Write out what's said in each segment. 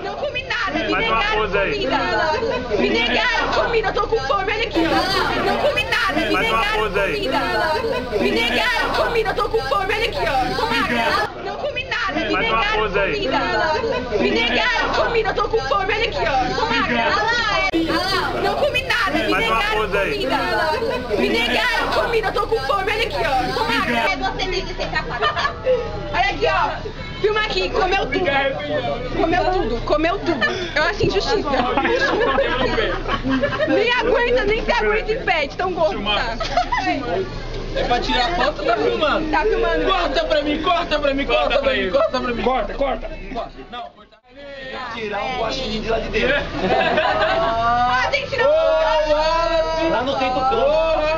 Não comi nada, me negaram comida. Me negaram comida, eu tô com fome, olha aqui, ó. Não comi nada, me negaram comida. Me negaram comida, eu tô com fome, olha aqui, ó. Não comi nada, me negaram comida. Me negaram comida, eu tô com fome, olha aqui, ó. Não comi nada, me negaram comida. Me negaram comida, eu tô com fome, olha aqui, ó. Você tem que ser capaz. Olha aqui, ó. Filma aqui, comeu tudo. Comeu tudo, comeu tudo. Eu acho injustiça. Nem aguenta, nem se aguenta em pé, de tão gordo, tá? É pra tirar foto ou tá filmando? Tá filmando. Corta pra mim, corta pra mim, corta pra mim, corta pra mim. Corta, corta. Não, corta. Tirar um guaxinim de lá de dentro. Ah, tem que tirar um. Lá não tem tucano.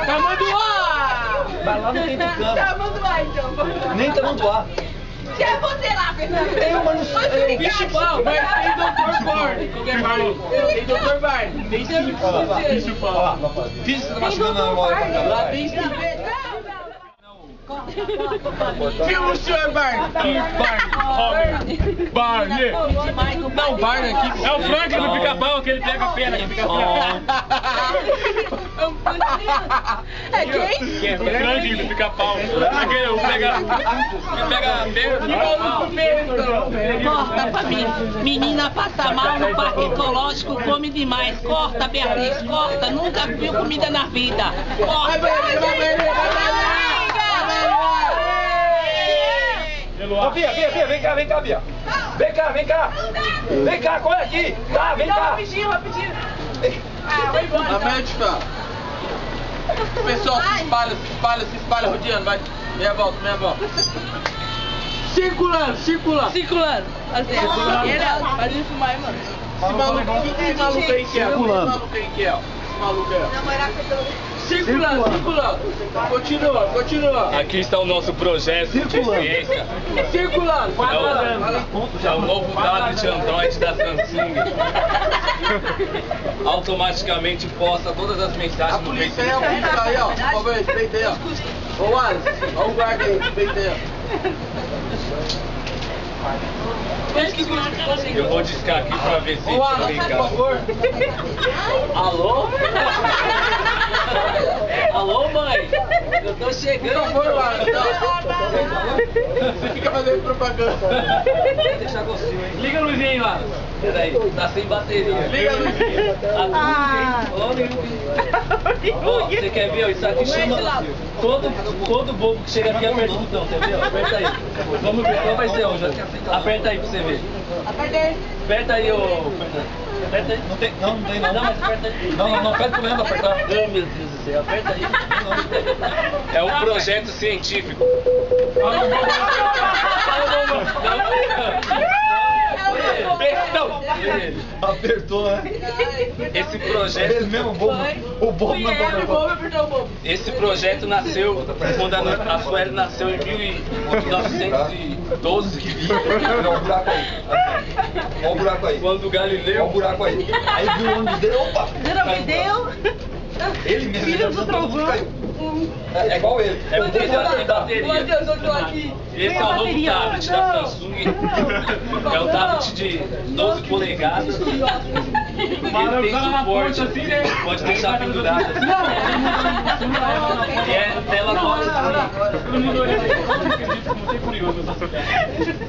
Tamanduá! Mas lá não tem tucano. Tamanduá, então. Nem tamanduá. Se é você lá, Fernando. Tem uma no Bicho pau, mas tem Dr. Barney. Qualquer maluco. Tem Dr. Barney. Tem sim. Bicho pau. Fiz você tá machucando na memória. Lá tem sim. Filma o senhor Barney. Barney. Não, Barney aqui. É o Franklin do Pica-Pau, que ele pega a pena que fica É quem? É o Franklin do Pica-Pau. Aquele pega a pena do Pica-Pau. Corta pra mim. Menina passa mal no parque ecológico, come demais. Corta, Beatriz, corta. Nunca viu comida na vida. Corta. Ô, Bia, vem cá, Bia. Vem cá, corre aqui. Tá, vem cá. Rapidinho. A médica. O pessoal se espalha rodeando, vai. Meia volta. Circulando. Assim, faz isso mais, mano. Esse maluco aí que é? Esse maluco aí. Namorar com todo. Circulando. Continua. Aqui está o nosso projeto de ciência. Circulando. É o novo tablet Android da Samsung. Automaticamente posta todas as A mensagens no polícia Facebook. é o aí, ó. Por favor, respeita aí, ó. Ô, Alisson, ó o guarda aí, respeita aí, Eu vou discar aqui pra ver se ó. Ô, Alisson, vem por cá. favor. Alô? Alô, mãe? Eu tô chegando. Por favor, Alisson. Você fica fazendo propaganda. Deixa gostinho, hein? Liga a luzinha aí, lá. Peraí, tá sem bateria. Liga a luzinha. Ó, você quer ver? Isso aqui chama... Todo bobo que chega aqui aperta o botão, quer ver? Aperta aí. Vamos ver qual vai ser hoje. Aperta aí pra você ver. Aperta aí, ô Fernando. Aperta aí. Não tem não. Não, mas aperta aí. Não, pede pro Leandro apertar. Oh, meu Deus do céu, aperta aí. É um projeto científico. Apertou, né? Esse projeto. Ele mesmo, o bobo não. Esse projeto nasceu quando a Sueli nasceu em 1912. Olha o buraco aí. Olha o buraco aí. Quando o Galileu. Olha o buraco aí. Aí viu o ônibus dele, opa! Ele mesmo, filho do trovão. É igual ele. É porque já tem bateria. Esse é o novo tablet da Samsung. É um tablet de 12 polegadas. Ele tem suporte, pode deixar pendurado assim. E é tela nova.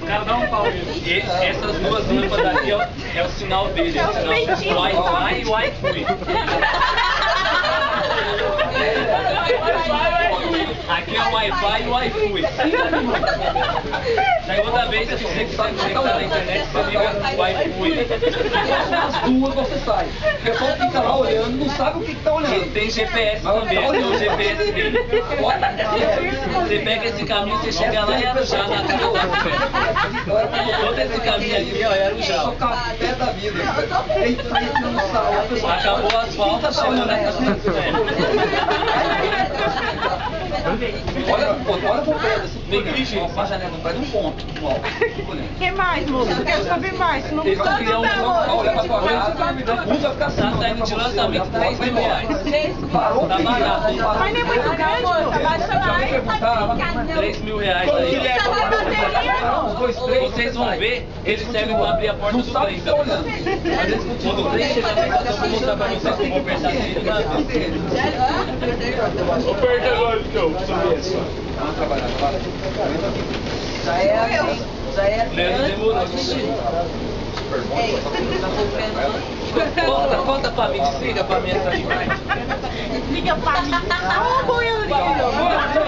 O cara dá um pau nele. E essas duas lâmpadas aqui é o sinal dele. É o sinal Wi-Fi e Wi-Fi. Aqui é o Wi-Fi e o Wi-Fi. Toda vez que você quiser conectar na internet, você liga o Wi-Fi. As duas você sai. O pessoal fica lá olhando, não sabe o que tá olhando. Tem GPS também, tem o GPS dele. Você pega esse caminho, você chega lá e é já na casa da fé. Todo esse caminho aqui, ó, era o já. Só café da vida. Ele sai tirando sal. Acabou o asfalto, chegou na casa da fé. Olha pro pé bem dirigido. A janela não faz um ponto. O que mais, moço? Eu quero saber mais. Não Eles vão criar Olha pra sua casa. Usa ficar assim. Tá saindo de lançamento R$3.000. Parou, Tá barato. Mas nem muito grande, moço. Abaixa mais. R$3.000 aí. Quanto que leva? 2, 3. Vocês vão ver, ele serve pra abrir a porta do trem. Tá olhando. Quando o trem chegar na estação, eu vou mostrar pra vocês como apertar ele. Aperta agora, então. Vamos trabalhar. Leandro demorou. Volta pra mim, desliga pra mim essa imagem. Liga pra mim. Ó, boiando.